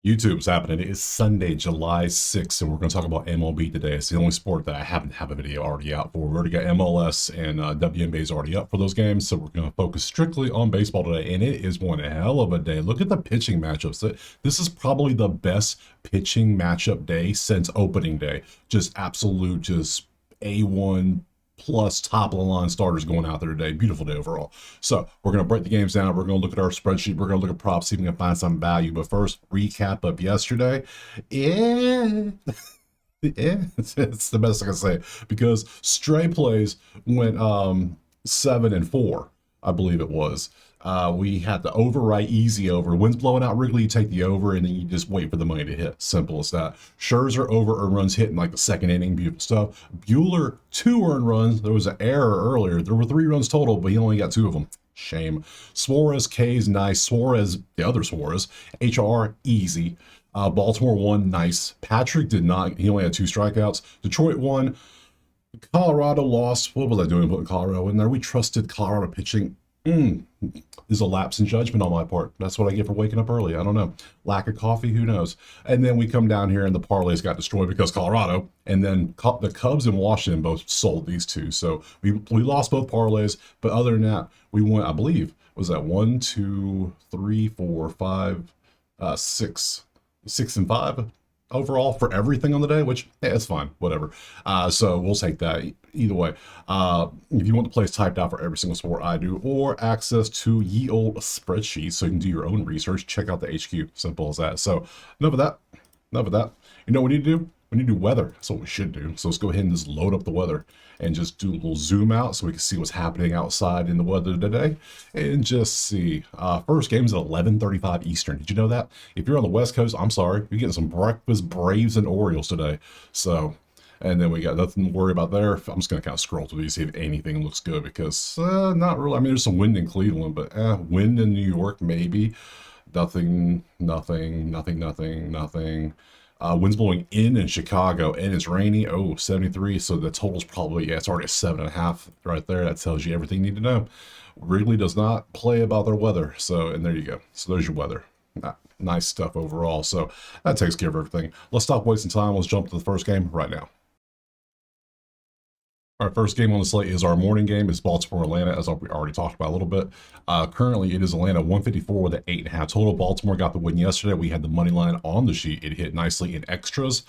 YouTube's happening. It is Sunday, July 6th, and we're going to talk about MLB today. It's the only sport that I happen to have a video already out for. We already got MLS and WNBA is already up for those games, so we're going to focus strictly on baseball today, and it is one hell of a day. Look at the pitching matchups. This is probably the best pitching matchup day since opening day. Just absolute, just A1 plus top of the line starters going out there today. Beautiful day overall. So we're going to break the games down. We're going to look at our spreadsheet. We're going to look at props, see if we can find some value. But first, recap of yesterday. Yeah. Yeah, it's the best I can say because stray plays went 7-4, I believe it was. We had the overwrite easy over. Wind's blowing out Wrigley, you take the over, and then you just wait for the money to hit. Simple as that. Scherzer over earned runs hit in like the second inning. Beautiful stuff. Bueller, 2 earned runs. There was an error earlier. There were 3 runs total, but he only got 2 of them. Shame. Suarez, K's nice. Suarez, the other Suarez, HR, easy. Baltimore won, nice. Patrick did not. He only had 2 strikeouts. Detroit won. Colorado lost. What was I doing putting Colorado in there? We trusted Colorado pitching. There's a lapse in judgment on my part. That's what I get for waking up early. I don't know. Lack of coffee, who knows? And then we come down here and the parlays got destroyed because Colorado. And then the Cubs and Washington both sold these 2. So we lost both parlays. But other than that, we went, I believe, was that 1, 2, 3, 4, 5, 6 and 5 overall for everything on the day, which hey, it's fine, whatever. So we'll take that either way. If you want the plays typed out for every single sport, I do, or access to ye old spreadsheet so you can do your own research, check out the HQ. Simple as that. So enough of that. Enough of that. You know what we need to do? We need to do weather. That's what we should do. So let's go ahead and just load up the weather and just do a little zoom out so we can see what's happening outside in the weather today and just see. First game's at 11:35 Eastern. Did you know that? If you're on the West Coast, I'm sorry, you're getting some breakfast Braves and Orioles today. So, and then we got nothing to worry about there. I'm just going to kind of scroll through these, see if anything looks good because not really. I mean, there's some wind in Cleveland, but wind in New York, maybe. Nothing. Winds blowing in Chicago, and it's rainy. 73. So the total's probably, yeah, it's already a 7.5 right there. That tells you everything you need to know. Wrigley does not play about their weather. So, and there you go. So there's your weather. Nice stuff overall. So that takes care of everything. Let's stop wasting time. Let's jump to the first game right now. Our first game on the slate is our morning game. It's Baltimore-Atlanta, as we already talked about a little bit. Currently, it is Atlanta 154 with an 8.5 total. Baltimore got the win yesterday. We had the money line on the sheet. It hit nicely in extras.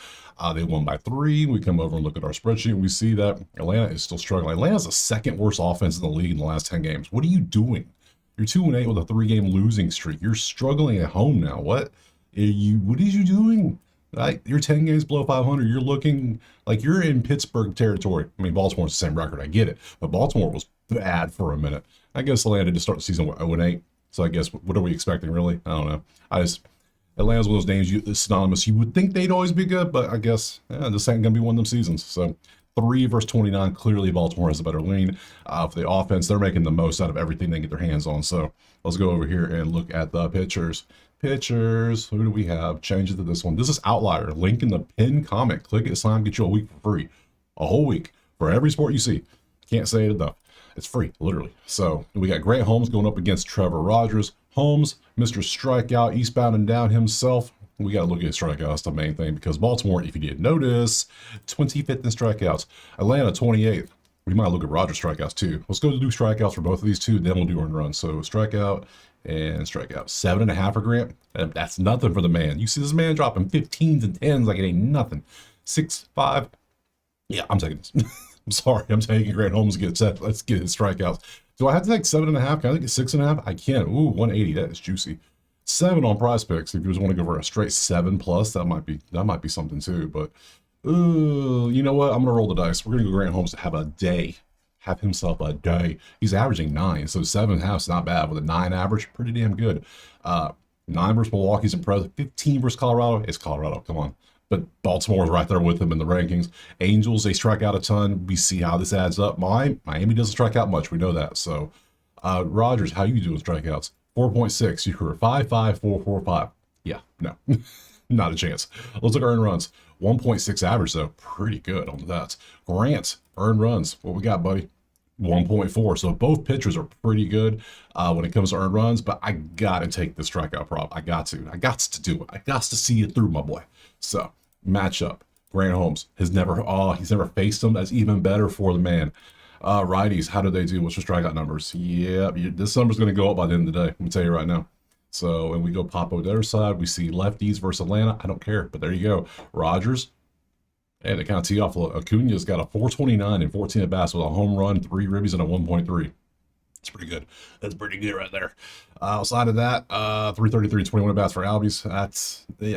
They won by 3. We come over and look at our spreadsheet. We see that Atlanta is still struggling. Atlanta's the second worst offense in the league in the last 10 games. What are you doing? You're 2-8 with a 3-game losing streak. You're struggling at home now. What are you doing? Right? You're 10 games below 500. You're looking like you're in Pittsburgh territory. I mean, Baltimore's the same record. I get it. But Baltimore was bad for a minute. I guess Atlanta did start the season with 0-8. So I guess, what are we expecting, really? I don't know. Atlanta's one of those names, it's synonymous. You would think they'd always be good, but I guess this ain't going to be one of them seasons. So 3 versus 29. Clearly, Baltimore has a better lean. For the offense, they're making the most out of everything they get their hands on. So let's go over here and look at the pitchers. Who do we have? Change it to this one. This is Outlier. Link in the pinned comment. Click it, sign, get you a week for free. A whole week for every sport you see. Can't say it enough. It's free, literally. So we got Grant Holmes going up against Trevor Rogers. Holmes, Mr. Strikeout, eastbound and down himself. We got to look at strikeouts. That's the main thing because Baltimore, if you didn't notice, 25th in strikeouts. Atlanta, 28th. We might look at Rogers strikeouts too. Let's go to do strikeouts for both of these two, then we'll do earned runs. So strikeout and strikeout. 7.5 for Grant. That's nothing for the man. You see this man dropping 15s and 10s like it ain't nothing. 6.5. Yeah, I'm taking this. I'm sorry. I'm taking Grant Holmes to get set. Let's get his strikeouts. Do I have to take 7.5? Can I take 6.5? I can. Ooh, 180. That is juicy. 7 on Prize Picks. If you just want to go for a straight 7+, that might be something too. But you know what? I'm gonna roll the dice. We're gonna go Grant Holmes to have a day. Have himself a day. He's averaging 9, so 7.5 is not bad. With a 9 average, pretty damn good. 9 versus Milwaukee's impressive. 15 versus Colorado. It's Colorado. Come on. But Baltimore's right there with them in the rankings. Angels, they strike out a ton. We see how this adds up. Miami doesn't strike out much. We know that. So, Rogers, how you doing strikeouts? 4.6. You were 5.5, 4.45. Yeah, no, not a chance. Let's look at earned runs. 1.6 average though, pretty good on that. Grant, earned runs. What we got, buddy? 1.4. So both pitchers are pretty good when it comes to earned runs, but I got to take the strikeout prop. I got to do it. I got to see it through, my boy. So matchup. Grant Holmes he's never faced them. That's even better for the man. Righties, how do they do? What's your strikeout numbers? Yeah, this number's going to go up by the end of the day. Let me tell you right now. So when we go pop over the other side, we see lefties versus Atlanta. I don't care, but there you go. Rogers. And to kind of tee off, Acuna's got a 429 and 14 at bats with a home run, 3 ribbies, and a 1.3. That's pretty good. That's pretty good right there. Outside of that, 333, 21 at bats for Albies.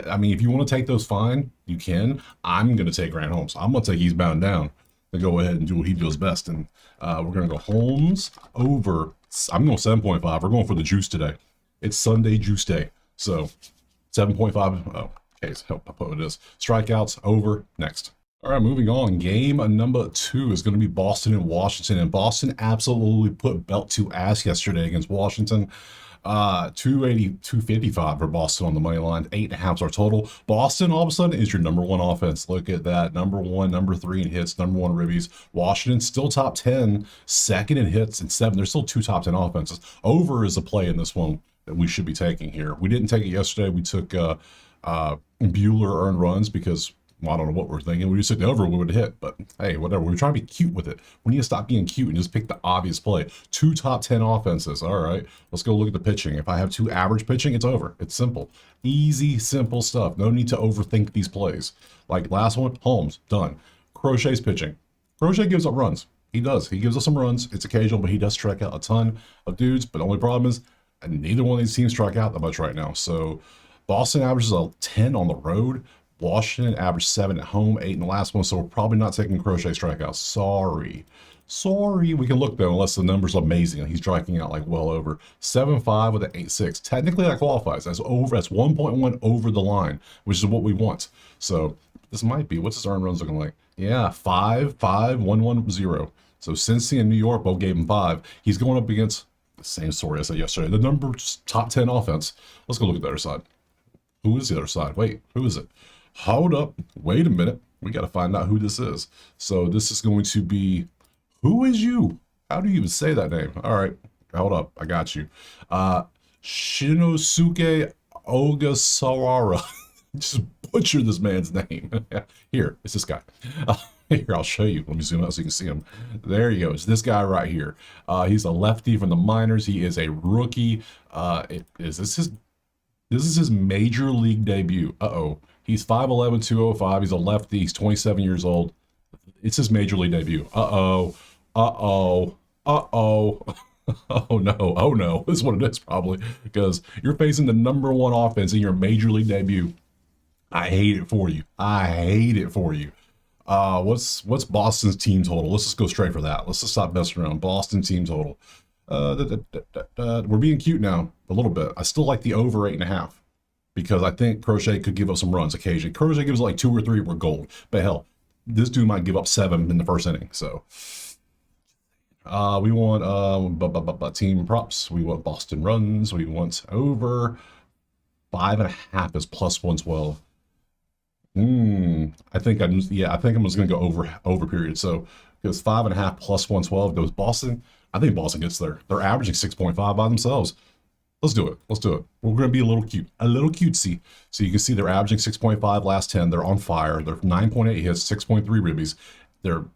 I mean, if you want to take those, fine. You can. I'm going to take Grant Holmes. I'm going to take Eastbound Down to go ahead and do what he does best. And we're going to go Holmes over. I'm going 7.5. We're going for the juice today. It's Sunday juice day. So 7.5. Oh, okay. So I'll put this. Strikeouts over next. All right, moving on. Game number 2 is going to be Boston and Washington. And Boston absolutely put belt to ass yesterday against Washington. 280, 255 for Boston on the money line. 8.5 our total. Boston, all of a sudden, is your number 1 offense. Look at that. Number 1, number 3 in hits, number 1 ribbies. Washington still top 10, second in hits, and 7. There's still 2 top 10 offenses. Over is a play in this one that we should be taking here. We didn't take it yesterday. We took Bueller earned runs because I don't know what we're thinking. We just took the over, we would hit. But hey, whatever. We're trying to be cute with it. We need to stop being cute and just pick the obvious play. 2 top 10 offenses. All right, let's go look at the pitching. If I have 2 average pitching, it's over. It's simple. Easy, simple stuff. No need to overthink these plays. Like last one, Holmes, done. Crochet's pitching. Crochet gives up runs. He does. He gives us some runs. It's occasional, but he does strike out a ton of dudes. But the only problem is neither one of these teams strike out that much right now. So Boston averages a 10 on the road. Washington averaged 7 at home, 8 in the last one, so we're probably not taking Crochet strikeouts. Sorry. We can look, though, unless the number's amazing. He's striking out like well over. 7.5 with an 8.6. Technically, that qualifies. That's 1.1 over the line, which is what we want. So this might be. What's his earned runs looking like? Yeah, 5, 5, 1, 1, 0. So Cincy and New York both gave him 5. He's going up against the same story I said yesterday. The number's top 10 offense. Let's go look at the other side. Who is the other side? Wait, who is it? Hold up. Wait a minute. We got to find out who this is. So this is going to be, who is you? How do you even say that name? All right. Hold up. I got you. Shinosuke Ogasawara. Just butcher this man's name. Here, it's this guy. Here, I'll show you. Let me zoom out so you can see him. There you go. It's this guy right here. He's a lefty from the minors. He is a rookie. This is his major league debut. Uh-oh. He's 5'11", 205. He's a lefty. He's 27 years old. It's his major league debut. Uh-oh. Uh-oh. Uh-oh. Oh, no. Oh, no. This is what it is, probably. Because you're facing the number 1 offense in your major league debut. I hate it for you. I hate it for you. What's Boston's team total? Let's just go straight for that. Let's just stop messing around. Boston team total. We're being cute now a little bit. I still like the over 8.5 because I think Crochet could give up some runs occasionally. Crochet gives like 2 or 3, we're gold. But hell, this dude might give up 7 in the first inning. So we want team props. We want Boston runs. We want over 5.5 is plus 112. I think I'm just gonna go over period. So because 5.5 plus 112 goes Boston. I think Boston gets there. They're averaging 6.5 by themselves. Let's do it. Let's do it. We're going to be a little cutesy. So you can see they're averaging 6.5 last 10. They're on fire. They're 9.8 hits, 6.3 ribbies.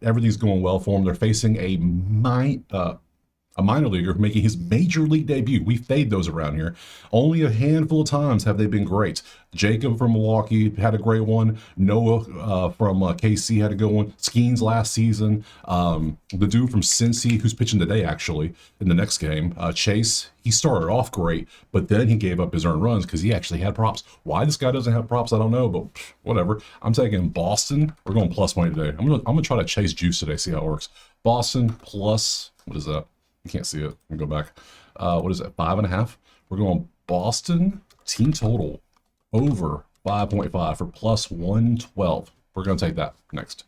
Everything's going well for them. They're facing a minor leaguer making his major league debut. We fade those around here. Only a handful of times have they been great. Jacob from Milwaukee had a great one. Noah from KC had a good one. Skeens last season. The dude from Cincy, who's pitching today actually in the next game, Chase, he started off great, but then he gave up his earned runs because he actually had props. Why this guy doesn't have props, I don't know, but whatever. I'm taking Boston. We're going plus money today. I'm gonna try to chase juice today, see how it works. Boston plus, what is that? You can't see it. Let me go back. What is it? 5.5. We're going Boston team total over 5.5 for plus 112. We're going to take that next.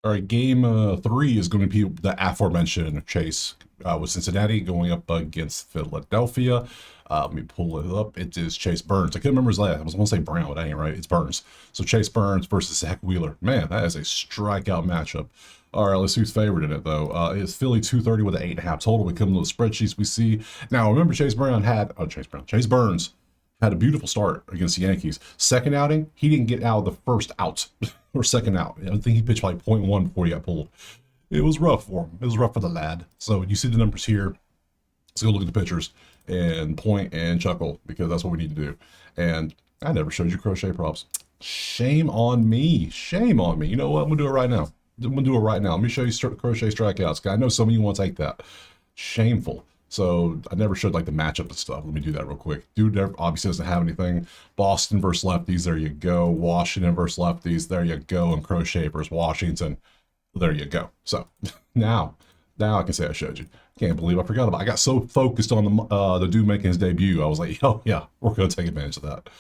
All right, game 3 is going to be the aforementioned chase with Cincinnati going up against Philadelphia. Let me pull it up. It is Chase Burns. I couldn't remember his last. I was going to say Brown, but that ain't right. It's Burns. So Chase Burns versus Zach Wheeler. Man, that is a strikeout matchup. All right, let's see who's favored in it, though. It's Philly 230 with an 8.5 total. We come to the spreadsheets we see. Now, remember, Chase Burns had a beautiful start against the Yankees. Second outing, he didn't get out of the first out or second out. I think he pitched like 0.1 before he got pulled. It was rough for him. It was rough for the lad. So you see the numbers here. Let's go look at the pictures and point and chuckle, because that's what we need to do. And I never showed you crochet props. Shame on me. Shame on me. You know what? I'm going to do it right now. I'm going to do it right now. Let me show you crochet strikeouts. I know some of you want to take that. Shameful. So I never showed like the matchup and stuff. Let me do that real quick. Dude obviously doesn't have anything. Boston versus lefties. There you go. Washington versus lefties. There you go. And crochet versus Washington. There you go. So now I can say I showed you. Can't believe I forgot about it. I got so focused on the dude making his debut. I was like, oh yeah, we're going to take advantage of that.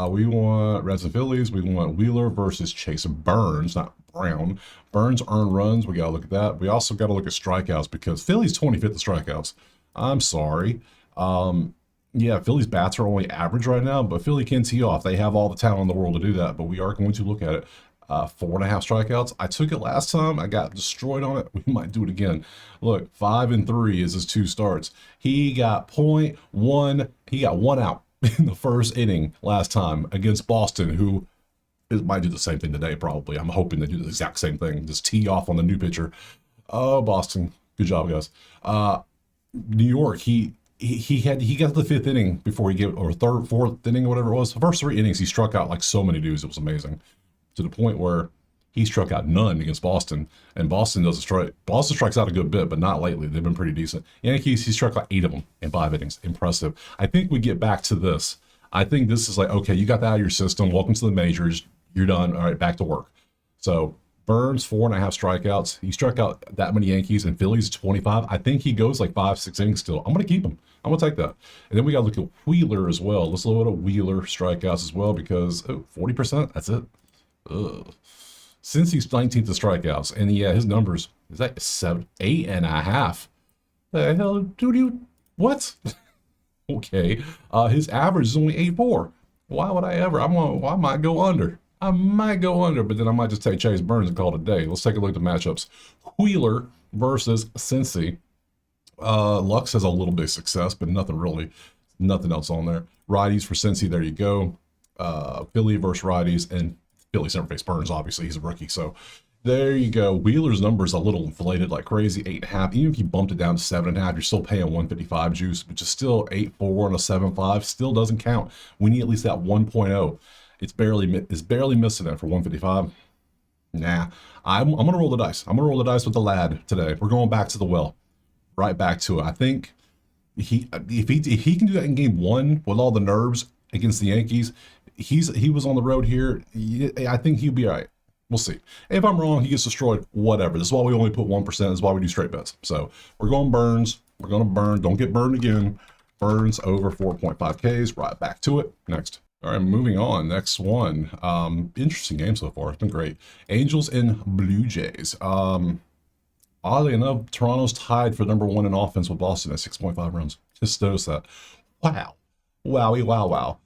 We want Reds and Phillies. We want Wheeler versus Chase Burns, not Brown. Burns earned runs. We got to look at that. We also got to look at strikeouts, because Phillies 25th in strikeouts. I'm sorry. Yeah, Phillies bats are only average right now, but Philly can tee off. They have all the talent in the world to do that, but we are going to look at it. 4.5 strikeouts. I took it last time. I got destroyed on it. We might do it again. Look, 5-3 is his 2 starts. He got 0.1. He got 1 out in the first inning last time against Boston, who might do the same thing today, probably. I'm hoping they do the exact same thing. Just tee off on the new pitcher. Oh, Boston. Good job, guys. New York, he got to the 5th inning before he gave, or 3rd, 4th inning, or whatever it was. The first 3 innings, he struck out like so many dudes. It was amazing. To the point where he struck out none against Boston, and Boston doesn't strike. Boston strikes out a good bit, but not lately. They've been pretty decent. Yankees, he struck out 8 of them in 5 innings. Impressive. I think we get back to this. I think this is like, okay, you got that out of your system. Welcome to the majors. You're done. All right, back to work. So Burns, 4.5 strikeouts. He struck out that many Yankees, and Phillies 25. I think he goes like 5-6 innings still. I'm going to keep him. I'm going to take that. And then we got to look at Wheeler as well. Let's look at Wheeler strikeouts as well, because 40%, that's it. Ugh. Since he's 19th in strikeouts, and yeah, his numbers is that 8.5. The hell, dude? What? Okay, his average is only 8.4. Why would I ever? I might go under. But then I might just take Chase Burns and call it a day. Let's take a look at the matchups. Wheeler versus Cincy. Lux has a little bit of success, but nothing else on there. Righties for Cincy. There you go. Philly versus righties, and Phillies never face Burns, obviously. He's a rookie. So there you go. Wheeler's numbers a little inflated like crazy, 8.5. Even if you bumped it down to 7.5, you're still paying 155 juice, which is still 8.4 and a 7.5. Still doesn't count. We need at least that 1.0. It's barely missing it for 155. Nah, I'm going to roll the dice. I'm going to roll the dice with the lad today. We're going back to the well. Right back to it. I think if he can do that in game 1 with all the nerves against the Yankees, he was on the road here. I think he'll be all right. We'll see. If I'm wrong, he gets destroyed. Whatever. This is why we only put 1%. This is why we do straight bets. So we're going Burns. We're going to burn. Don't get burned again. Burns over 4.5 Ks. Right back to it. Next. All right, moving on. Next one. Interesting game so far. It's been great. Angels and Blue Jays. Oddly enough, Toronto's tied for number 1 in offense with Boston at 6.5 runs. Just notice that. Wow. Wowie, wow.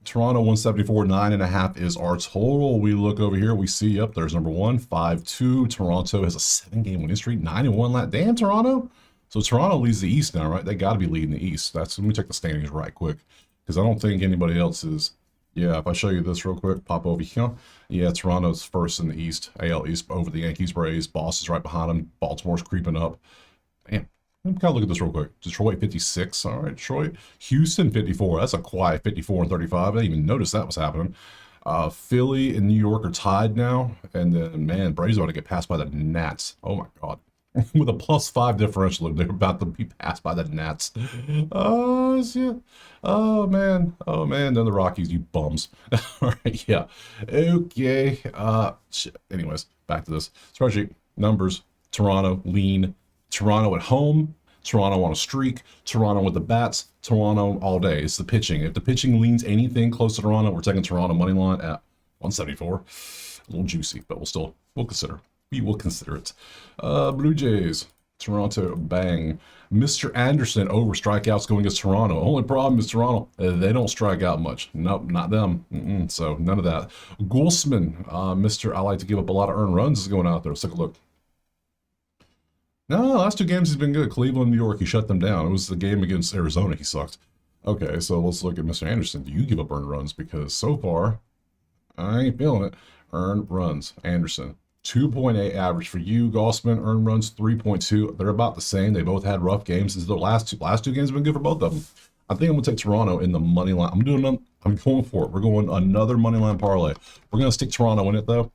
Toronto 174, 9.5 is our total. We look over here, we see, yep, there's number 1, 5-2. Toronto has a 7-game winning streak, 9-1 damn, Toronto. So Toronto leads the East now, right? They got to be leading the East. Let me check the standings right quick, because I don't think anybody else is. Yeah, if I show you this real quick, pop over here. Yeah, Toronto's first in the East, AL East, over the Yankees, Braves. Boston's right behind them. Baltimore's creeping up. Damn. Let me kind of look at this real quick. Detroit 56. All right, Detroit. Houston 54. That's a quiet 54 and 35. I didn't even notice that was happening. Philly and New York are tied now. And then, man, Braves are about to get passed by the Nats. Oh, my God. With a +5 differential, they're about to be passed by the Nats. Oh, shit. Oh, man. Then the Rockies, you bums. All right, yeah. Okay. Shit. Anyways, back to this. Spreadsheet. Numbers. Toronto, lean. Toronto at home. Toronto on a streak. Toronto with the bats. Toronto all day. It's the pitching. If the pitching leans anything close to Toronto, we're taking Toronto money line at 174. A little juicy, but we'll consider. We will consider it. Blue Jays, Toronto, bang. Mr. Anderson over strikeouts going against Toronto. Only problem is Toronto, they don't strike out much. Nope, not them. So none of that. Gulsman, Mr. I like to give up a lot of earned runs is going out there. Let's take a look. No, the last two games he's been good. Cleveland, New York, he shut them down. It was the game against Arizona he sucked. Okay, so let's look at Mr. Anderson. Do you give up earned runs? Because so far, I ain't feeling it. Earned runs, Anderson. 2.8 average for you. Gossman, earned runs 3.2. They're about the same. They both had rough games. The last two games have been good for both of them. I think I'm gonna take Toronto in the money line. I'm going for it. We're going another money line parlay. We're gonna stick Toronto in it though.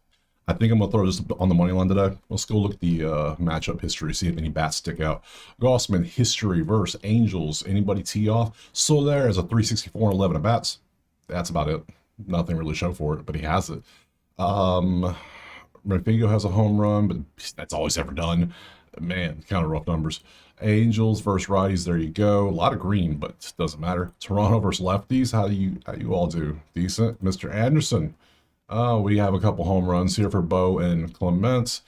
I think I'm gonna throw this on the money line today. Let's go look at the matchup history, see if any bats stick out. Gossman history versus Angels. Anybody tee off? Soler has a 364 and 11 at bats. That's about it. Nothing really to show for it, but he has it. Renfigo has a home run, but that's all he's ever done. Man, kind of rough numbers. Angels versus righties. There you go. A lot of green, but it doesn't matter. Toronto versus lefties. How you all do? Decent, Mr. Anderson. We have a couple home runs here for Bo and Clement.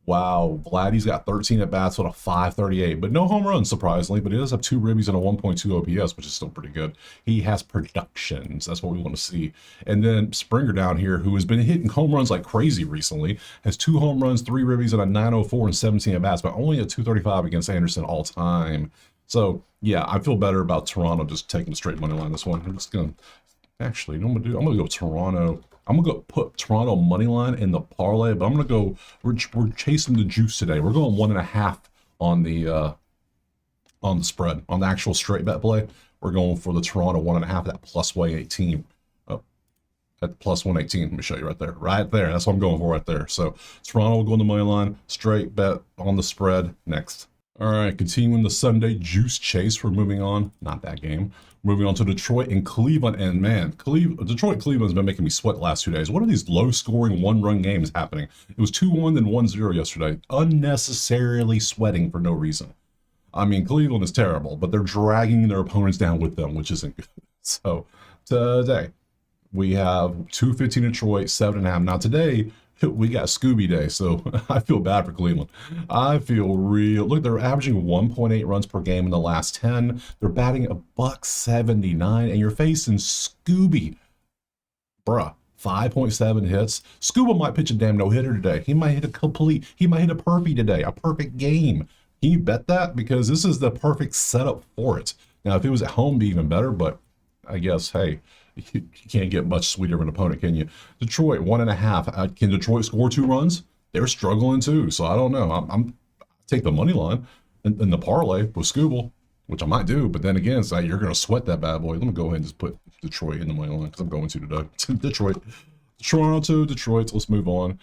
Wow, Vladdy's got 13 at bats with a 538, but no home runs, surprisingly. But he does have 2 ribbies and a 1.2 OPS, which is still pretty good. He has productions. That's what we want to see. And then Springer down here, who has been hitting home runs like crazy recently, has 2 home runs, 3 ribbies, and a 904 and 17 at bats, but only a 235 against Anderson all time. So yeah, I feel better about Toronto just taking the straight money line this one. I'm just gonna actually, you know what I'm gonna do? I'm gonna go Toronto. I'm gonna go put Toronto money line in the parlay, but I'm gonna go. We're chasing the juice today. We're going 1.5 on the spread on the actual straight bet play. We're going for the Toronto 1.5 at plus 118. Oh, at plus 118. Let me show you right there. Right there. That's what I'm going for right there. So Toronto will go on the money line. Straight bet on the spread next. All right, continuing the Sunday juice chase. We're moving on. Not that game. Moving on to Detroit and Cleveland. And man, Cleveland's been making me sweat the last 2 days. What are these low-scoring one-run games happening? It was 2-1 then 1-0 yesterday. Unnecessarily sweating for no reason. I mean, Cleveland is terrible, but they're dragging their opponents down with them, which isn't good. So today, we have 2:15 Detroit, 7.5. Now today, we got Scooby Day, so I feel bad for Cleveland. I feel real. Look, they're averaging 1.8 runs per game in the last 10. They're batting a $179, and you're facing Scooby. Bruh, 5.7 hits. Scuba might pitch a damn no-hitter today. He might hit a perfect today, a perfect game. Can you bet that? Because this is the perfect setup for it. Now, if it was at home, it'd be even better, but I guess, hey, you can't get much sweeter of an opponent, can you? Detroit, 1.5. Can Detroit score 2 runs? They're struggling too, so I don't know. I'm take the money line in the parlay with Scooble, which I might do, but then again, it's like you're going to sweat that bad boy. Let me go ahead and just put Detroit in the money line because I'm going to today. Detroit. Toronto, Detroit. Let's move on.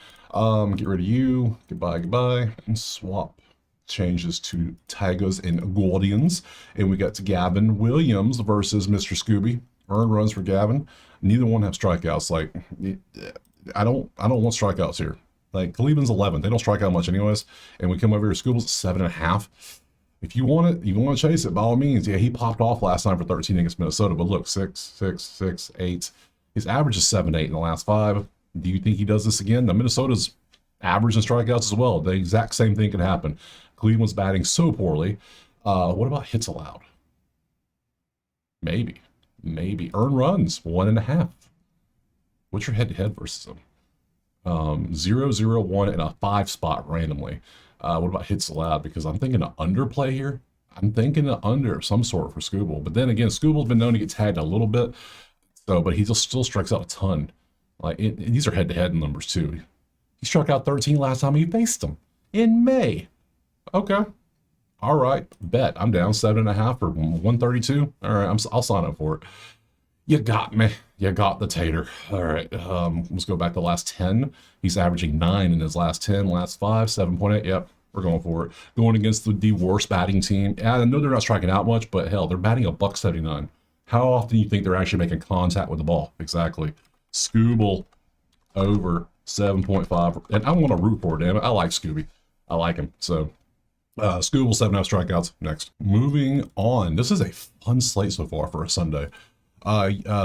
Get rid of you. Goodbye. And swap. Changes to Tigers and Guardians. And we got to Gavin Williams versus Mr. Scooby. Earned runs for Gavin. Neither one have strikeouts. Like, I don't want strikeouts here. Like, Cleveland's 11. They don't strike out much anyways. And we come over here, Scooble's 7.5. If you want it, you want to chase it, by all means. Yeah, he popped off last time for 13 against Minnesota, but look, 6, 8. His average is 7-8 in the last 5. Do you think he does this again? Now, Minnesota's average in strikeouts as well. The exact same thing could happen. Cleveland's batting so poorly. What about hits allowed? Maybe. Earned runs, 1.5. What's your head-to-head versus them? 0, 0, 1, and a 5 spot randomly. What about hits allowed? Because I'm thinking an underplay here. I'm thinking an under of some sort for Scooble. But then again, Scooble's been known to get tagged a little bit. So, but he still strikes out a ton. Like these are head-to-head numbers too. He struck out 13 last time he faced him in May. Okay. All right, bet. I'm down 7.5 for 132. All right, I'll sign up for it. You got me. You got the tater. All right, let's go back to the last 10. He's averaging 9 in his last 10, last 5, 7.8. Yep, we're going for it. Going against the worst batting team. I know they're not striking out much, but hell, they're batting a $179. How often do you think they're actually making contact with the ball? Exactly. Scooble over 7.5. And I want to root for it, damn it. I like Scooby. I like him, so... Scooble, 7.5 strikeouts. Next. Moving on. This is a fun slate so far for a Sunday.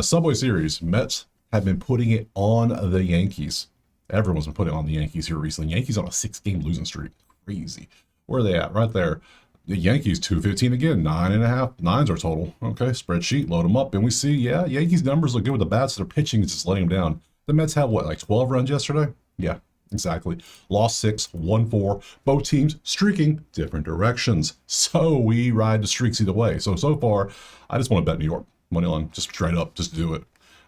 Subway Series. Mets have been putting it on the Yankees. Everyone's been putting it on the Yankees here recently. Yankees on a 6-game losing streak. Crazy. Where are they at? Right there. The Yankees, 215 again. 9.5. 9's our total. Okay, spreadsheet. Load them up. And we see, yeah, Yankees numbers look good with the bats. Their pitching is just letting them down. The Mets have, what, like 12 runs yesterday? Yeah. Exactly. Lost 6, won 4. Both teams streaking different directions. So we ride the streaks either way. So far, I just want to bet New York. Money line, just straight up, just do it.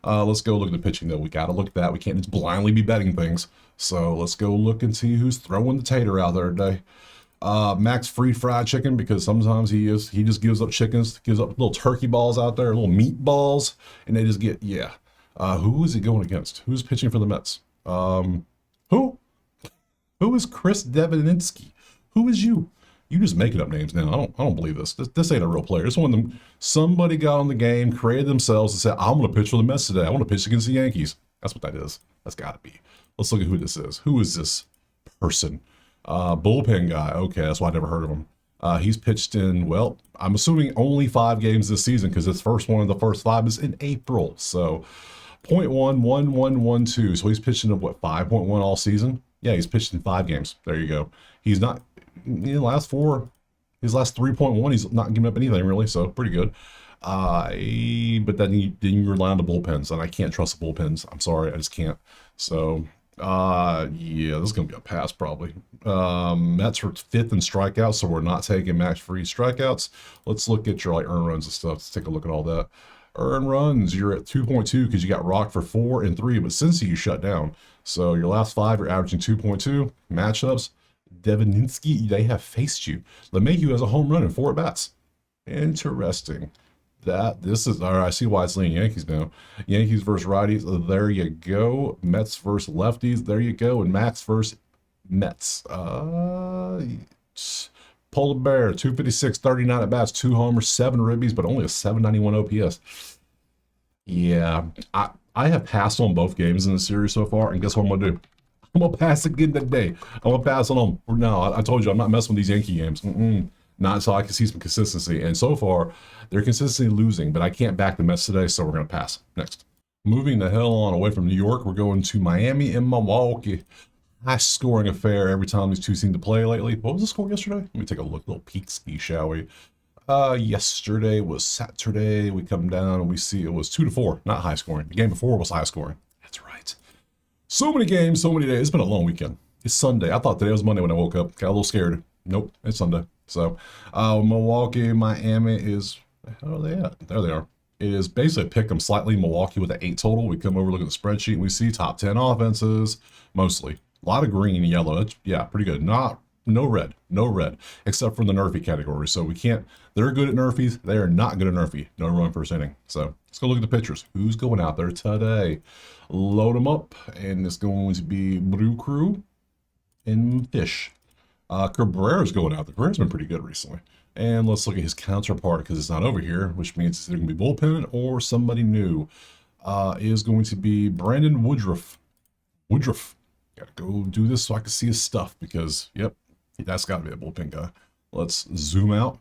Let's go look at the pitching, though. We got to look at that. We can't just blindly be betting things. So let's go look and see who's throwing the tater out there today. Max fried chicken, because sometimes he just gives up chickens, gives up little turkey balls out there, little meatballs, and they just get, yeah. Who is he going against? Who's pitching for the Mets? Who? Who is Chris Devinsky? Who is you? You just making up names now. I don't believe this. This ain't a real player. This one of them. Somebody got on the game, created themselves, and said, "I'm going to pitch for the Mets today. I want to pitch against the Yankees." That's what that is. That's got to be. Let's look at who this is. Who is this person? Bullpen guy. Okay, that's why I never heard of him. He's pitched in, well, I'm assuming only 5 games this season, because his first one of the first 5 is in April. So 0.11112. So he's pitching in what, 5.1 all season? Yeah, he's pitched in 5 games. There you go. He's not in the last 4, his last 3.1, he's not giving up anything really, so pretty good. But then you rely on the bullpens, and I can't trust the bullpens. I'm sorry, I just can't. So yeah, this is gonna be a pass probably. Mets are 5th in strikeouts, so we're not taking max free strikeouts. Let's look at your like earned runs and stuff. Let's take a look at all that. Earned runs, you're at 2.2 because you got rocked for 4 and 3, but since you shut down. So your last 5, you're averaging 2.2. Matchups, Devinsky, they have faced you. LeMahieu has a home run in 4 at-bats. Interesting. This is, all right, I see why it's leaning Yankees now. Yankees versus righties, there you go. Mets versus lefties, there you go. And Max versus Mets. Polar Bear, 256, 39 at bats, 2 homers, 7 ribbies, but only a 791 OPS. Yeah, I have passed on both games in the series so far, and guess what I'm gonna do? I'm gonna pass again today. I'm gonna pass on them. No, I told you I'm not messing with these Yankee games. Not until I can see some consistency. And so far, they're consistently losing, but I can't back the Mets today, so we're gonna pass. Next. Moving the hell on away from New York, we're going to Miami and Milwaukee. High scoring affair every time these two seem to play lately. What was the score yesterday? Let me take a look, little peek ski, shall we? Yesterday was Saturday. We come down and we see it was 2-4, not high scoring. The game before was high scoring. That's right. So many games, so many days. It's been a long weekend. It's Sunday. I thought today was Monday when I woke up. Got a little scared. Nope, it's Sunday. So, Milwaukee, Miami is, where the hell are they at? There they are. It is basically pick them slightly. Milwaukee with an 8 total. We come over, look at the spreadsheet, and we see top 10 offenses, mostly. A lot of green and yellow. That's, yeah, pretty good. No red, except for the Nerfy category. So we can't, they're good at Nerfies. They are not good at Nerfy. No run first inning. So let's go look at the pitchers. Who's going out there today? Load them up, and it's going to be Brew Crew and Fish. Cabrera's going out there. Cabrera's been pretty good recently. And let's look at his counterpart, because it's not over here, which means it's either going to be bullpen or somebody new. Is going to be Brandon Woodruff. Gotta go do this so I can see his stuff, because, yep, that's got to be a bullpen guy. Let's zoom out.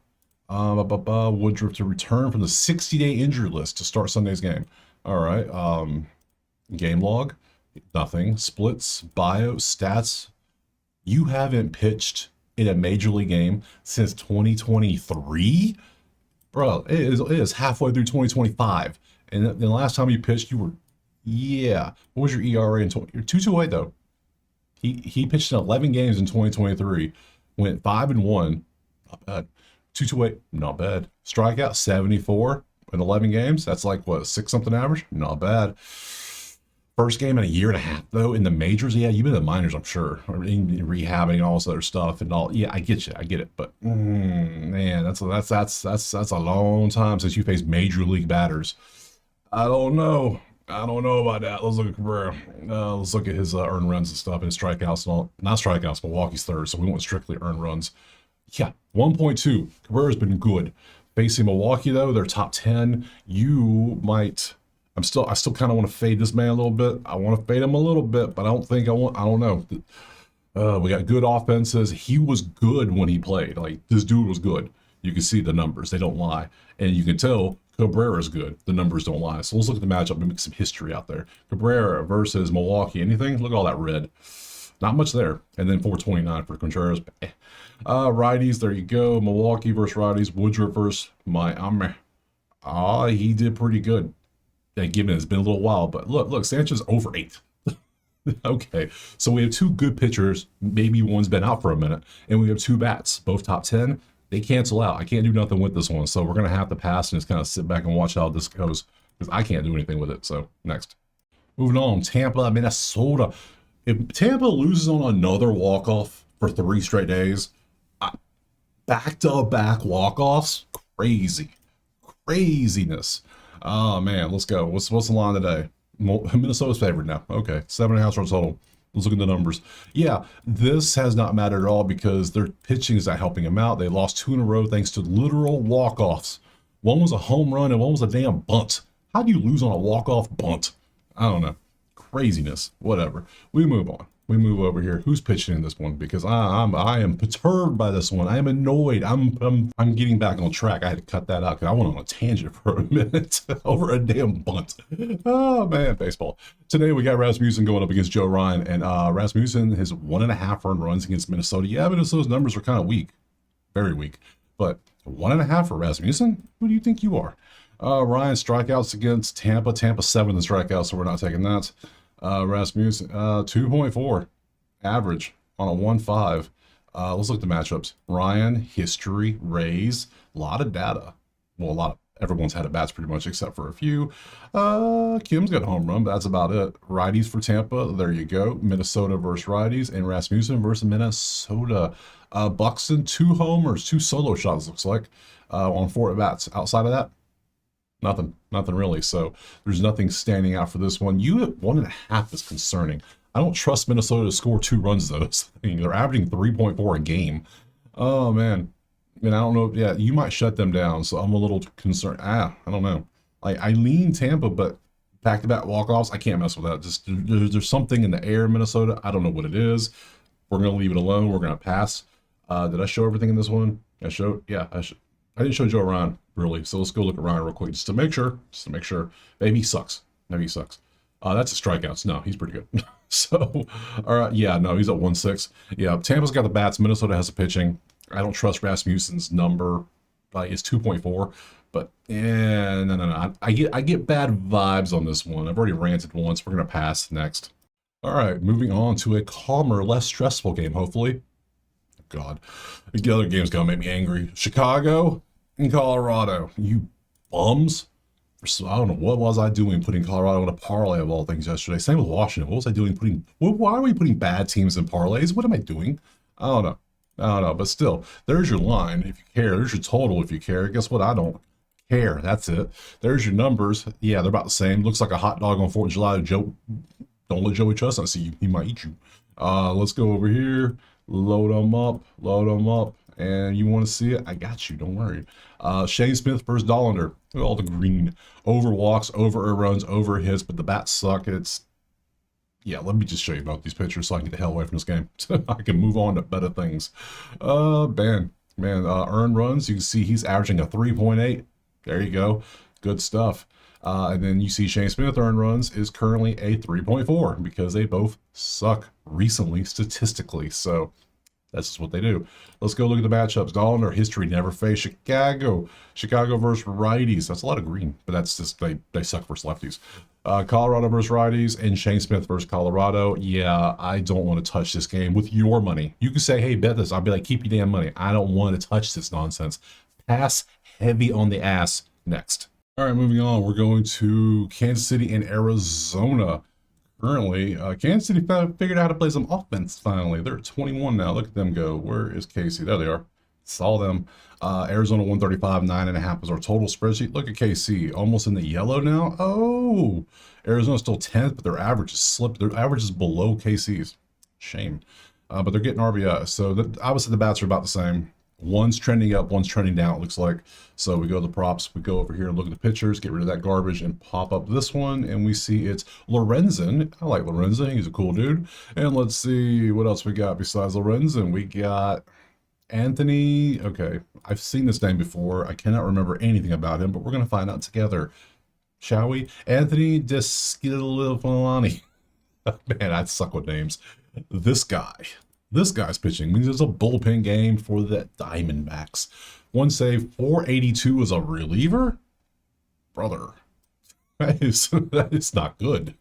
Woodruff to return from the 60-day injury list to start Sunday's game. All right. Game log, nothing. Splits, bio, stats. You haven't pitched in a major league game since 2023? Bro, it is halfway through 2025. And the last time you pitched, you were, yeah. What was your ERA in 20? You're 2.28 though. He pitched in 11 games in 2023, went 5-1, not bad. 2.28, not bad. Strikeout 74 in 11 games. That's like what, 6-something average? Not bad. First game in a year and a half though in the majors. Yeah, you've been in the minors, I'm sure, or in rehabbing and all this other stuff and all. Yeah, I get it. But man, that's a long time since you faced major league batters. I don't know about that. Let's look at Cabrera. Let's look at his earned runs and stuff and his strikeouts and all. Not strikeouts, Milwaukee's third, so we went strictly earned runs. Yeah, 1.2. Cabrera's been good. Facing Milwaukee though, they're top 10. You might. I still kind of want to fade this man a little bit. I want to fade him a little bit, but I don't know. We got good offenses. He was good when he played. Like, this dude was good. You can see the numbers. They don't lie. And you can tell Cabrera's good. The numbers don't lie. So let's look at the matchup and make some history out there. Cabrera versus Milwaukee. Anything? Look at all that red. Not much there. And then 429 for Contreras. Righties, there you go. Milwaukee versus righties. Woodruff versus Miami. He did pretty good. Given it's been a little while, but look, Sanchez over 8. Okay, so we have two good pitchers. Maybe one's been out for a minute, and we have two bats, both top 10. They cancel out. I can't do nothing with this one, so we're gonna have to pass and just kind of sit back and watch how this goes because I can't do anything with it. So next, moving on, Tampa, Minnesota. If Tampa loses on another walk off for 3 straight days, back-to-back walk-offs, craziness. Oh man, let's go. What's the line today? Minnesota's favored now. Okay, 7.5 runs total. Let's look at the numbers. Yeah, this has not mattered at all because their pitching is not helping them out. They lost 2 in a row thanks to literal walk-offs. One was a home run and one was a damn bunt. How do you lose on a walk-off bunt? I don't know. Craziness. Whatever. We move on. We move over here. Who's pitching in this one? Because I am perturbed by this one. I am annoyed. I'm getting back on track. I had to cut that out because I went on a tangent for a minute over a damn bunt. Oh man, baseball. Today we got Rasmussen going up against Joe Ryan, and Rasmussen has 1.5 earned runs against Minnesota. Yeah, Minnesota's numbers are kind of weak, very weak. But 1.5 for Rasmussen? Who do you think you are? Ryan strikeouts against Tampa. Tampa 7 in strikeouts, so we're not taking that. Rasmussen, 2.4 average on a 1.5. Let's look at the matchups. Ryan, history, Rays, a lot of data. Well, everyone's had at bats pretty much except for a few. Kim's got a home run, but that's about it. Righties for Tampa, there you go. Minnesota versus righties, and Rasmussen versus Minnesota. Buxton, 2 homers, 2 solo shots, looks like, on 4 at bats. Outside of that, nothing really. So there's nothing standing out for this one. You at 1.5 is concerning. I don't trust Minnesota to score 2 runs though. They're averaging 3.4 a game. Oh man, and I don't know. Yeah, you might shut them down. So I'm a little concerned. I don't know. I lean Tampa, but back-to-back walk-offs, I can't mess with that. Just there's something in the air in Minnesota. I don't know what it is. We're gonna leave it alone. We're gonna pass. Did I show everything in this one? I showed. Yeah, I didn't show Joe Ryan really, so let's go look at Ryan real quick just to make sure. Maybe he sucks. That's a strikeouts. No, he's pretty good. So, all right, yeah, no, he's at 1.6. Yeah, Tampa's got the bats. Minnesota has the pitching. I don't trust Rasmussen's number. It's 2.4, but no. I get bad vibes on this one. I've already ranted once. We're gonna pass next. All right, moving on to a calmer, less stressful game, hopefully. God, the other game's gonna make me angry. Chicago and Colorado, you bums. I don't know what was I doing putting Colorado in a parlay of all things yesterday. Same with Washington. What was I doing putting? Why are we putting bad teams in parlays? What am I doing? I don't know. But still, there's your line if you care. There's your total if you care. Guess what? I don't care. That's it. There's your numbers. Yeah, they're about the same. Looks like a hot dog on 4th of July. Joe, don't let Joey Chestnut see you. He might eat you. Let's go over here. Load them up. And you want to see it? I got you. Don't worry. Shane Smith versus Dollander. Look at all the green. Over walks, over runs, over hits, but the bats suck. Let me just show you about these pitchers so I can get the hell away from this game. So I can move on to better things. Earned runs. You can see he's averaging a 3.8. There you go. Good stuff. And then you see Shane Smith earned runs is currently a 3.4 because they both suck recently statistically. So that's just what they do. Let's go look at the matchups. Dollander, history, never faced Chicago. Chicago versus righties. That's a lot of green, but that's just they suck versus lefties. Colorado versus righties and Shane Smith versus Colorado. Yeah, I don't want to touch this game with your money. You can say, hey, bet this. I'll be like, keep your damn money. I don't want to touch this nonsense. Pass heavy on the ass next. All right, moving on. We're going to Kansas City and Arizona. Currently, Kansas City figured out how to play some offense finally. They're at 21 now. Look at them go. Where is KC? There they are. Saw them. Arizona 135, 9.5 is our total spreadsheet. Look at KC, almost in the yellow now. Oh, Arizona's still 10th, but their average is slipped. Their average is below KC's. Shame. But they're getting RBI. So obviously the bats are about the same. One's trending up, one's trending down, it looks like. So we go to the props, we go over here and look at the pictures, get rid of that garbage and pop up this one. And we see it's Lorenzen. I like Lorenzen, he's a cool dude. And let's see what else we got besides Lorenzen. We got Anthony. Okay, I've seen this name before. I cannot remember anything about him, but we're going to find out together, shall we? Anthony Descilani. Man, I suck with names. This guy's pitching means it's a bullpen game for the Diamondbacks. One save, 482 as a reliever? Brother, that is not good.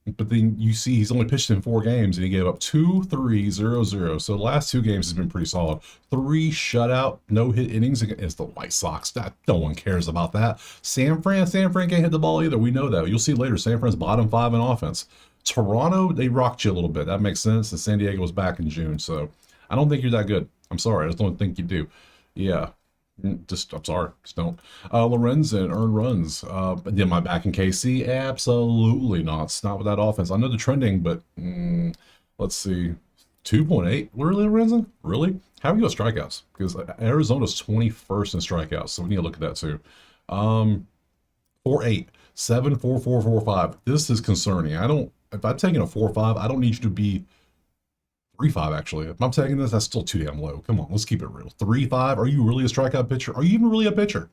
But then you see he's only pitched in 4 games and he gave up 2-3-0-0. So the last 2 games has been pretty solid. 3 shutout, no hit innings against the White Sox. That no one cares about that. San Fran can't hit the ball either. We know that. You'll see later. San Fran's bottom 5 in offense. Toronto, they rocked you a little bit. That makes sense. And San Diego was back in June. So I don't think you're that good. I'm sorry. I just don't think you do. Yeah. I'm sorry, just don't. Lorenzen, earned runs. Am I back in KC? Absolutely not. It's not with that offense. I know the trending, but let's see. 2.8? Really, Lorenzen? Really? How are you with strikeouts? Because Arizona's 21st in strikeouts, so we need to look at that too. 4.8, 7, 4, 4, 4, 5. This is concerning. If I'm taking a 4.5, I don't need you to be 3.5 actually. If I'm taking this, that's still too damn low. Come on, let's keep it real. 3.5. Are you really a strikeout pitcher? Are you even really a pitcher?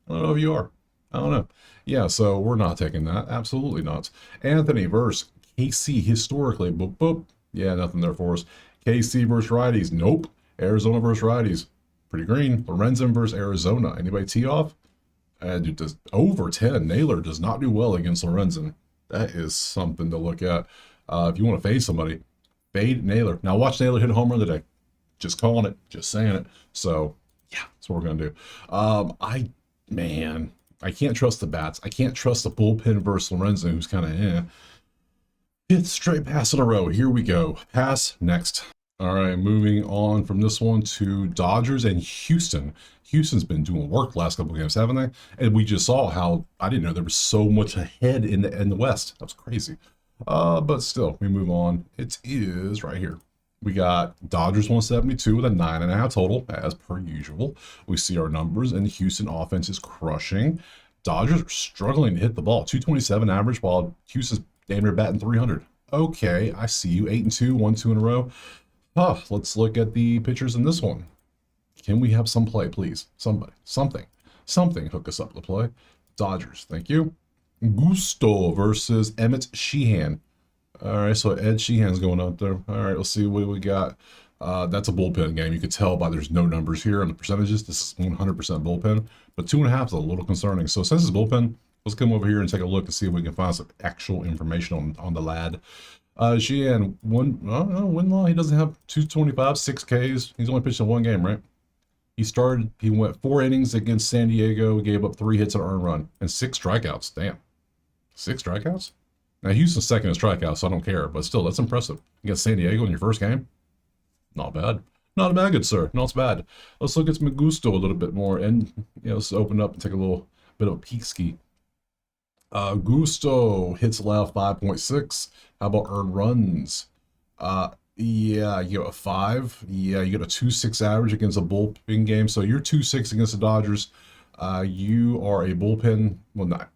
I don't know if you are. I don't know. Yeah, so we're not taking that. Absolutely not. Anthony versus KC historically. Boop, boop. Yeah, nothing there for us. KC versus righties. Nope. Arizona versus righties. Pretty green. Lorenzen versus Arizona. Anybody tee off? Dude, does over 10. Naylor does not do well against Lorenzen. That is something to look at. If you want to fade somebody, fade Naylor. Now watch Naylor hit a home run today. Just calling it, just saying it. So yeah, that's what we're gonna do. I can't trust the bats. I can't trust the bullpen versus Lorenzen, who's kind of 5th straight pass in a row. Here we go. Pass next. All right, moving on from this one to Dodgers and Houston. Houston's been doing work last couple of games, haven't they? And we just saw how I didn't know there was so much ahead in the West. That was crazy. But still, we move on. It is right here. We got Dodgers 172 with a 9.5 total, as per usual. We see our numbers, and the Houston offense is crushing. Dodgers are struggling to hit the ball. 227 average, while Houston's damn near batting 300. Okay, I see you. 8-2, 1-2 in a row. Let's look at the pitchers in this one. Can we have some play, please? Somebody, something hook us up to play. Dodgers, thank you. Gusto versus Emmett Sheehan. All right, so Ed Sheehan's going out there. All right, let's see what we got. That's a bullpen game. You could tell by there's no numbers here on the percentages. This is 100% bullpen, but 2.5 is a little concerning. So since it's bullpen, let's come over here and take a look to see if we can find some actual information on the lad. Sheehan, win law. He doesn't have 225, 6 Ks. He's only pitched in 1 game, right? He went 4 innings against San Diego, gave up 3 hits and an earned run, and 6 strikeouts. Damn. 6 strikeouts? Now, Houston's second in strikeouts, so I don't care, but still, that's impressive. Against San Diego in your first game? Not bad. Not bad, good sir. Not bad. Let's look at some Gusto a little bit more, and let's open up and take a little bit of a peek ski. Gusto hits allowed 5.6. How about earned runs? Yeah, you get a 5. Yeah, you get a 2.6 average against a bullpen game. So you're 2.6 against the Dodgers. You are a bullpen. Well, not.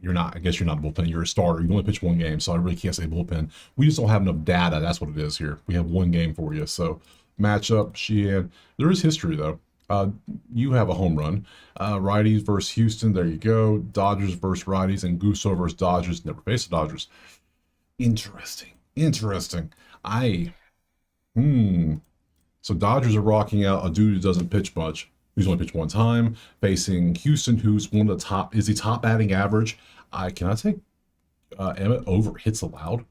You're not. I guess you're not a bullpen. You're a starter. You only pitch 1 game, so I really can't say bullpen. We just don't have enough data. That's what it is here. We have 1 game for you. So matchup, Sheehan. There is history, though. You have a home run. Righties versus Houston. There you go. Dodgers versus righties, and Gusto versus Dodgers. Never faced the Dodgers. Interesting. So Dodgers are rocking out a dude who doesn't pitch much, who's only pitched 1 time, facing Houston, who's one of the top, is the top batting average. Can I take Emmett over hits allowed?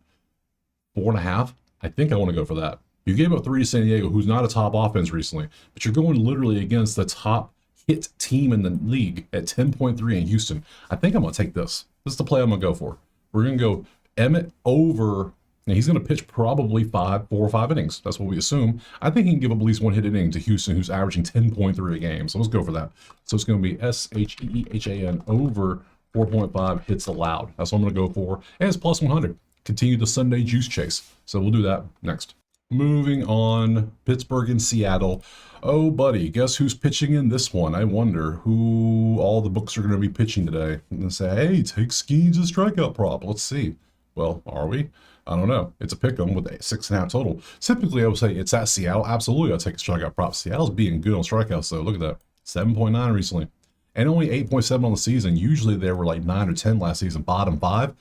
4.5? I think I want to go for that. You gave up 3 to San Diego, who's not a top offense recently, but you're going literally against the top hit team in the league at 10.3 in Houston. I think I'm going to take this. This is the play I'm going to go for. We're going to go Emmett over. Now, he's going to pitch probably 4 or 5 innings. That's what we assume. I think he can give up at least 1 hit inning to Houston, who's averaging 10.3 a game. So let's go for that. So it's going to be SHEEHAN over 4.5 hits allowed. That's what I'm going to go for. And it's plus 100. Continue the Sunday juice chase. So we'll do that next. Moving on, Pittsburgh and Seattle. Oh, buddy, guess who's pitching in this one? I wonder who all the books are going to be pitching today. I'm going to say, hey, take Skeens as strikeout prop. Let's see. Well, are we? I don't know. It's a pick 'em with a 6.5 total. Typically, I would say it's at Seattle. Absolutely, I'll take a strikeout prop. Seattle's being good on strikeouts, though. Look at that. 7.9 recently. And only 8.7 on the season. Usually, they were like 9 or 10 last season. Bottom 5.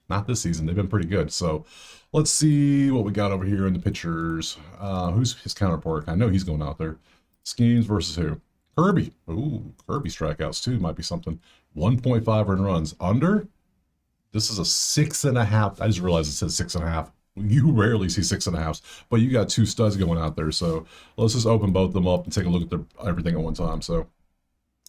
Not this season. They've been pretty good. So let's see what we got over here in the pitchers. Who's his counterpart? I know he's going out there. Schemes versus who? Kirby. Ooh, Kirby strikeouts, too. Might be something. 1.5 earned runs. Under? This is a 6.5. I just realized it says 6.5. You rarely see 6.5s, but you got two studs going out there. So let's just open both of them up and take a look at everything at one time. So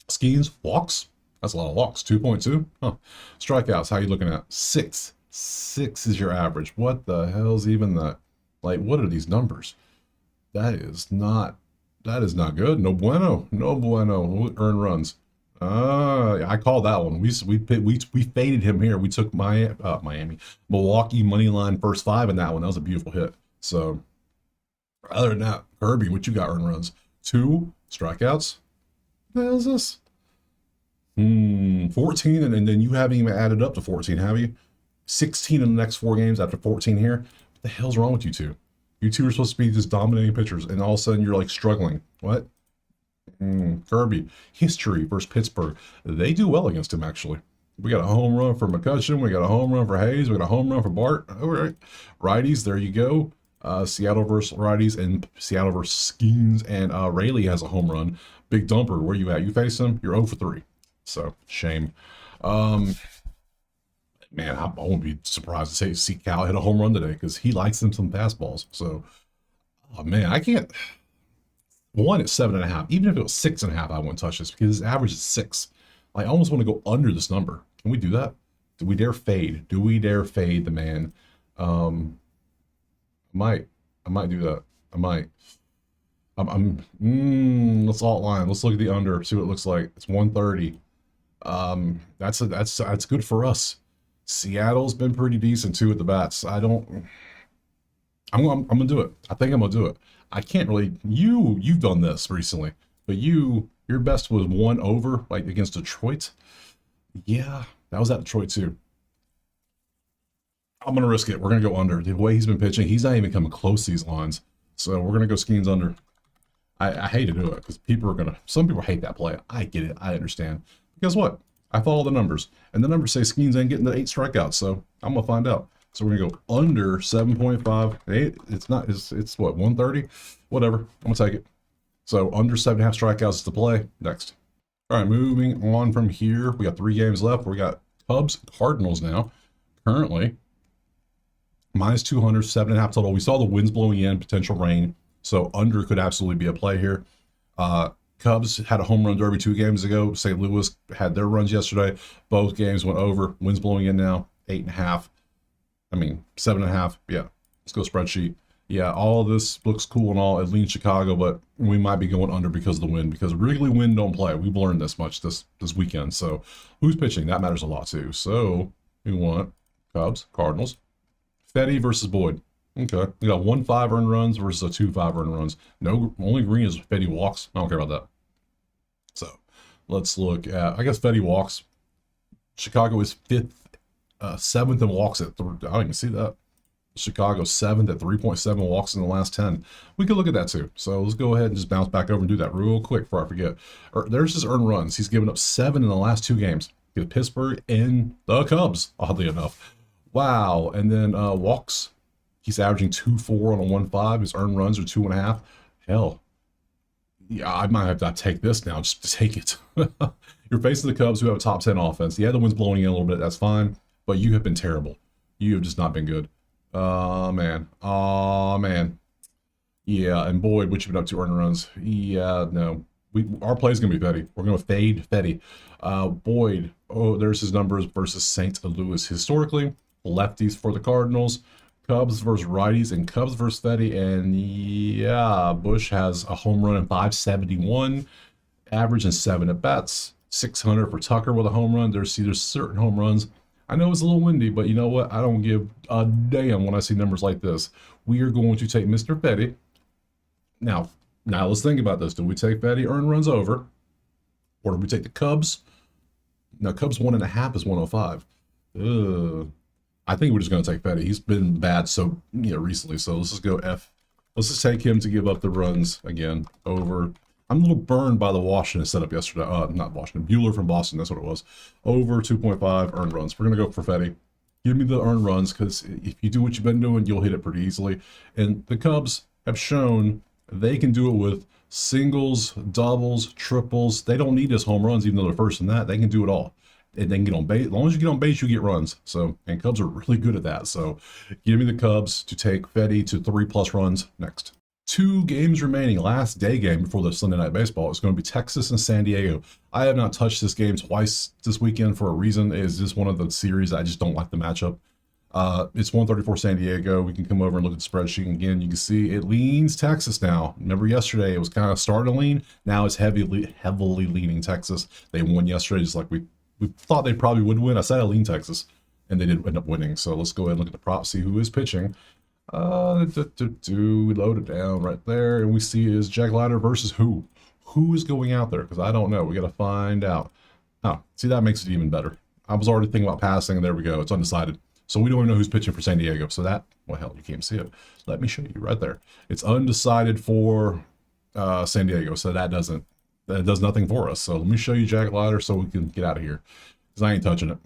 Skeens, walks. That's a lot of walks. 2.2. Huh. Strikeouts, how you looking at? 6. 6 is your average. What the hell's even that? Like, what are these numbers? That is not good. No bueno. No bueno. Earn runs. I call that one. We faded him here. We took Milwaukee money line first 5 in that one. That was a beautiful hit. So other than that, Kirby, what you got? Earn runs. 2 strikeouts. What the hell is this? 14, and then you haven't even added up to 14, have you? 16 in the next 4 games after 14 here. What the hell's wrong with you two? You two are supposed to be just dominating pitchers, and all of a sudden you're like struggling. What? Kirby, history versus Pittsburgh. They do well against him, actually. We got a home run for McCutcheon. We got a home run for Hayes. We got a home run for Bart. All right. Righties, there you go. Seattle versus righties, and Seattle versus Skeens, and Rayleigh has a home run. Big dumper, where you at? You face him? You're 0 for 3. So, shame. Man, I won't be surprised to see Cal hit a home run today because he likes them some fastballs. So, oh man, I can't. One at 7.5. Even if it was 6.5, I wouldn't touch this because his average is 6. I almost want to go under this number. Can we do that? Do we dare fade? Do we dare fade the man? I might do that. I might. Let's alt line. Let's look at the under. See what it looks like. It's 130. That's good for us. Seattle's been pretty decent too at the bats. I'm gonna do it. I think I'm gonna do it. I can't really. You've done this recently, but your best was 1 over, like against Detroit. Yeah, that was at Detroit too. I'm gonna risk it. We're gonna go under. The way he's been pitching, he's not even coming close to these lines. So we're gonna go Skeens under. I hate to do it because some people hate that play. I get it. I understand. But guess what? I follow the numbers, and the numbers say Skeens ain't getting the 8 strikeouts, so I'm gonna find out. So we're gonna go under 7.5. It's what, 130? Whatever. I'm gonna take it. So under 7.5 strikeouts is the play. Next. All right, moving on from here. We got 3 games left. We got Cubs, Cardinals now. Currently, minus 200, 7.5 total. We saw the winds blowing in, potential rain. So under could absolutely be a play here. Cubs had a home run derby 2 games ago. St. Louis had their runs yesterday. Both games went over. Winds blowing in now. 8.5. 7.5. Yeah. Let's go spreadsheet. Yeah, all of this looks cool and all. It leans Chicago, but we might be going under because of the wind. Because Wrigley wind don't play. We've learned this much this weekend. So who's pitching? That matters a lot too. So we want Cubs, Cardinals. Fetty versus Boyd. Okay, we got 1-5 earned runs versus a 2-5 earned runs. No, only green is Fetty walks. I don't care about that. So let's look at, I guess Fetty walks. Chicago is 7th in walks at, I don't even see that. Chicago 7th at 3.7 walks in the last 10. We could look at that too. So let's go ahead and just bounce back over and do that real quick before I forget. There's his earned runs. He's given up 7 in the last 2 games. Pittsburgh and the Cubs, oddly enough. Wow. And then walks. He's averaging 2.4 on a 1.5. His earned runs are 2.5. Hell, yeah, I might have to take this now just to take it. You're facing the Cubs, who have a top 10 offense. Yeah, the wind's blowing in a little bit. That's fine. But you have been terrible. You have just not been good. Oh, man. Oh, man. Yeah, and Boyd, what you been up to earning runs? Yeah, no. Our play is going to be Fetty. We're going to fade Fetty. Boyd, there's his numbers versus St. Louis. Historically, lefties for the Cardinals. Cubs versus righties, and Cubs versus Fetty, and yeah, Bush has a home run in 571, average in 7 at bats, 600 for Tucker with a home run. There's certain home runs. I know it's a little windy, but you know what? I don't give a damn when I see numbers like this. We are going to take Mr. Fetty. Now let's think about this. Do we take Fetty earned runs over, or do we take the Cubs? Now Cubs 1.5 is 105. I think we're just going to take Fetty. He's been bad recently, so let's just go F. Let's just take him to give up the runs again over. I'm a little burned by the Washington setup yesterday. Not Washington, Bueller from Boston. That's what it was. Over 2.5 earned runs. We're going to go for Fetty. Give me the earned runs, because if you do what you've been doing, you'll hit it pretty easily. And the Cubs have shown they can do it with singles, doubles, triples. They don't need his home runs, even though they're first in that. They can do it all. and then get on base. As long as you get on base, you get runs. So, and Cubs are really good at that. So give me the Cubs to take Fetty to 3+ runs next. 2 games remaining. Last day game before the Sunday Night Baseball is going to be Texas and San Diego. I have not touched this game twice this weekend for a reason. It is just one of the series I just don't like the matchup. It's 134 San Diego. We can come over and look at the spreadsheet again. You can see it leans Texas now. Remember yesterday it was kind of starting to lean. Now it's heavily leaning Texas. They won yesterday just like we thought they probably would win. I said I lean Texas, and they did end up winning. So let's go ahead and look at the props, see who is pitching. We load it down right there, and we see is Jack Leiter versus who? Who is going out there? Because I don't know. We got to find out. Oh, see, that makes it even better. I was already thinking about passing, and there we go. It's undecided. So we don't even know who's pitching for San Diego. So that, well, hell, you can't see it. Let me show you right there. It's undecided for San Diego. So that does nothing for us. So let me show you Jack Leiter so we can get out of here. Because I ain't touching it.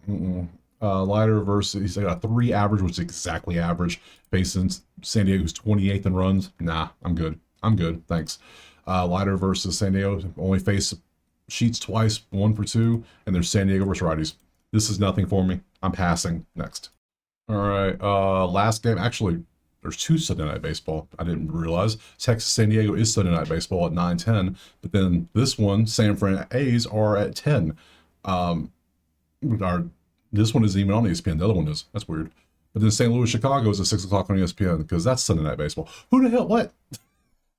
Leiter versus, he's got a 3 average, which is exactly average. Facing San Diego, who's 28th in runs. Nah, I'm good. I'm good. Thanks. Leiter versus San Diego, only face Sheets twice, 1 for 2. And there's San Diego versus righties. This is nothing for me. I'm passing. Next. All right, last game. Actually, there's 2 Sunday Night Baseball. I didn't realize. Texas San Diego is Sunday Night Baseball at 9:10, but then this one, San Fran A's are at 10. This one isn't even on ESPN. The other one is. That's weird. But then St. Louis Chicago is at 6 o'clock on ESPN because that's Sunday Night Baseball. Who the hell? What?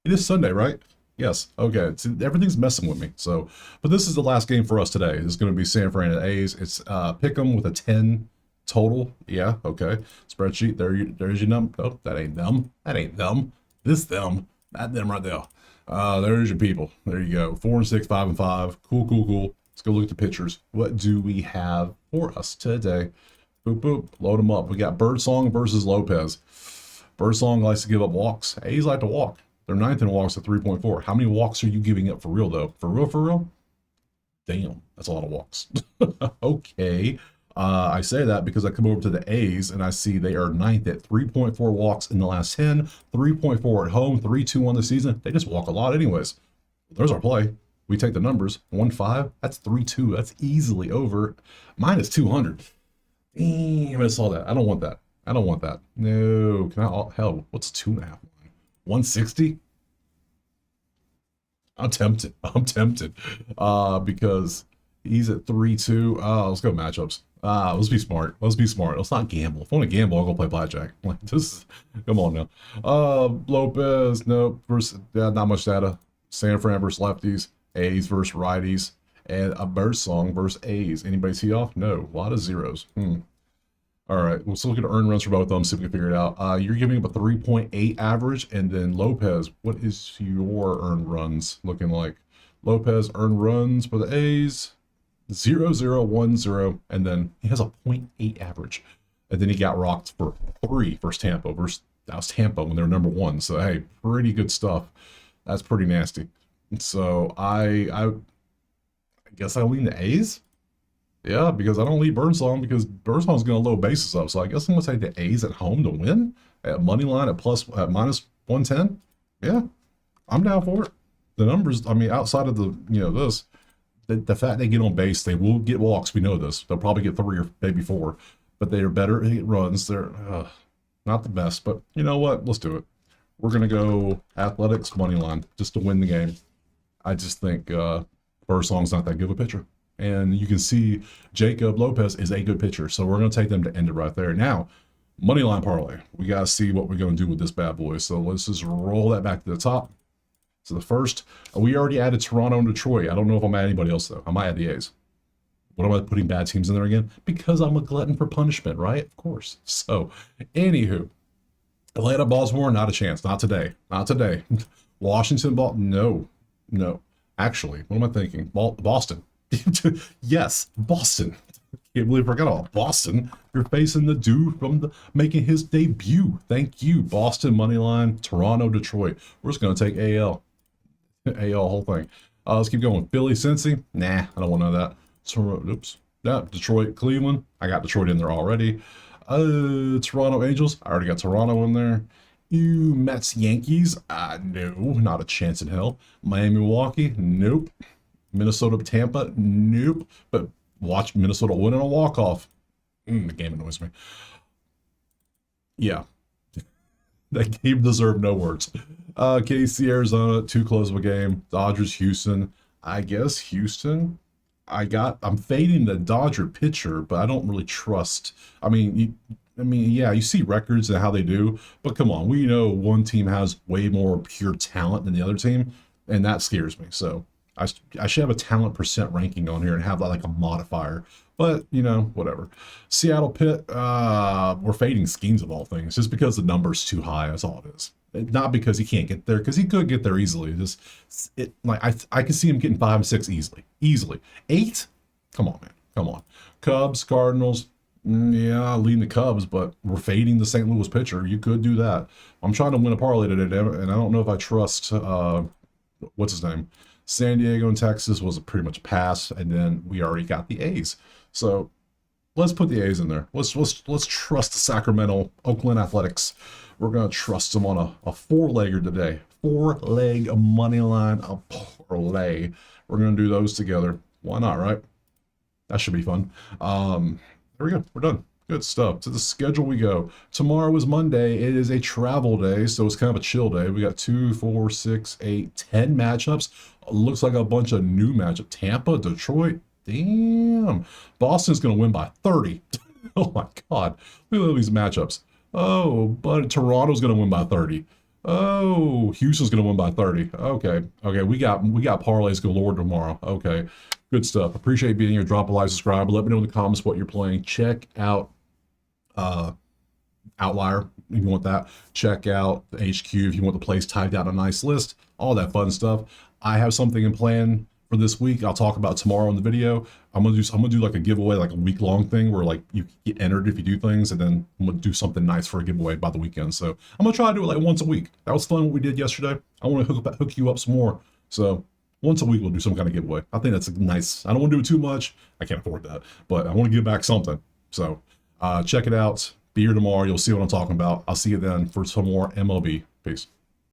It is Sunday, right? Yes. Okay. Everything's messing with me. So, but this is the last game for us today. It's going to be San Fran and A's. It's Pick'em with a 10 total. Yeah. Okay. Spreadsheet. There's your number. Oh, that ain't them. That ain't them. This them. That them right there. There's your people. There you go. 4 and 6, 5 and 5. Cool. Let's go look at the pictures. What do we have for us today? Boop, boop. Load them up. We got Birdsong versus Lopez. Birdsong likes to give up walks. A's like to walk. They're 9th in walks at 3.4. How many walks are you giving up for real, though? For real? Damn, that's a lot of walks. Okay. I say that because I come over to the A's and I see they are 9th at 3.4 walks in the last 10, 3.4 at home, 3.2 on the season. They just walk a lot anyways. There's our play. We take the numbers. 1.5. That's 3.2. That's easily over. Minus 200. Damn, I saw that. I don't want that. No. Can I? Hell, what's 2.5? 160? I'm tempted. Because he's at 3.2. Let's go matchups. Let's be smart. Let's not gamble. If I want to gamble, I'll go play blackjack. Like this. Come on now. Lopez, nope. Versus, not much data. San Fran versus lefties. A's versus righties. And a Birdsong versus A's. Anybody tee off? No. A lot of zeros. All right, let's look at earned runs for both of them, see if we can figure it out. You're giving up a 3.8 average, and then Lopez, what is your earned runs looking like? Lopez earned runs for the A's, 0-0-1-0, and then he has a 0.8 average. And then he got rocked for 3 versus Tampa. That was Tampa when they were number 1. So, hey, pretty good stuff. That's pretty nasty. So, I guess I lean the A's. Yeah, because I don't lead Birdsong because Birdsong's going to load bases up. So I guess I'm going to take the A's at home to win at money line at minus 110. Yeah, I'm down for it. The numbers, I mean, outside of the fact they get on base, they will get walks. We know this. They'll probably get 3 or maybe 4, but they are better at runs. They're not the best, but you know what? Let's do it. We're going to go Athletics money line just to win the game. I just think Birdsong's not that good of a pitcher. And you can see Jacob Lopez is a good pitcher. So we're going to take them to end it right there. Now, moneyline parlay. We got to see what we're going to do with this bad boy. So let's just roll that back to the top. So the first, we already added Toronto and Detroit. I don't know if I'm adding anybody else, though. I might add the A's. What am I putting bad teams in there again? Because I'm a glutton for punishment, right? Of course. So, anywho, Atlanta, Baltimore, not a chance. Not today. Washington, no. Actually, what am I thinking? Boston. Yes, Boston. Can't believe I forgot about Boston. You're facing the dude from making his debut. Thank you, Boston money line. Toronto, Detroit. We're just gonna take AL whole thing. Let's keep going. Philly, Cincy. Nah, I don't want none of that. Oops. Yeah, Detroit, Cleveland. I got Detroit in there already. Toronto Angels. I already got Toronto in there. Mets, Yankees. No, not a chance in hell. Miami, Milwaukee. Nope. Minnesota, Tampa, nope. But Watch Minnesota win on a walk-off. The game annoys me. Yeah, that game deserved no words. KC, Arizona, too close of a game. Dodgers, Houston. I guess Houston. I'm fading the Dodger pitcher, but I don't really trust. Yeah, you see records and how they do, but come on, we know one team has way more pure talent than the other team, and that scares me. So I should have a talent percent ranking on here and have that like a modifier. But whatever. Seattle Pitt, we're fading Skeens of all things, just because the number's too high. That's all it is. Not because he can't get there, because he could get there easily. I can see him getting 5 and 6 easily. 8? Come on, man. Come on. Cubs, Cardinals. Yeah, leading the Cubs, but we're fading the St. Louis pitcher. You could do that. I'm trying to win a parlay today, and I don't know if I trust what's his name. San Diego and Texas was pretty much a pass, and then we already got the A's. So let's put the A's in there. Let's trust the Sacramento Oakland Athletics. We're gonna trust them on a 4-legger today. 4-leg money line, a parlay. We're gonna do those together. Why not, right? That should be fun. There we go. We're done. Good stuff. To the schedule we go. Tomorrow is Monday. It is a travel day, so it's kind of a chill day. We got 2, 4, 6, 8, 10 matchups. Looks like a bunch of new matchups. Tampa, Detroit. Damn. Boston's going to win by 30. Oh my God. Look at all these matchups. Oh, but Toronto's going to win by 30. Oh, Houston's going to win by 30. Okay. We got parlays galore tomorrow. Okay. Good stuff. Appreciate being here. Drop a like, subscribe. Let me know in the comments what you're playing. Check out Outlier if you want that. Check out the HQ if you want the place typed out a nice list. All that fun stuff. I have something in plan for this week. I'll talk about tomorrow in the video. I'm gonna do like a giveaway, like a week-long thing where like you get entered if you do things, and then I'm gonna do something nice for a giveaway by the weekend. So I'm gonna try to do it like once a week. That was fun what we did yesterday. I want to hook you up some more. So once a week we'll do some kind of giveaway. I think that's nice. I don't want to do it too much. I can't afford that, but I want to give back something. So check it out. Be here tomorrow. You'll see what I'm talking about. I'll see you then for some more MLB. Peace.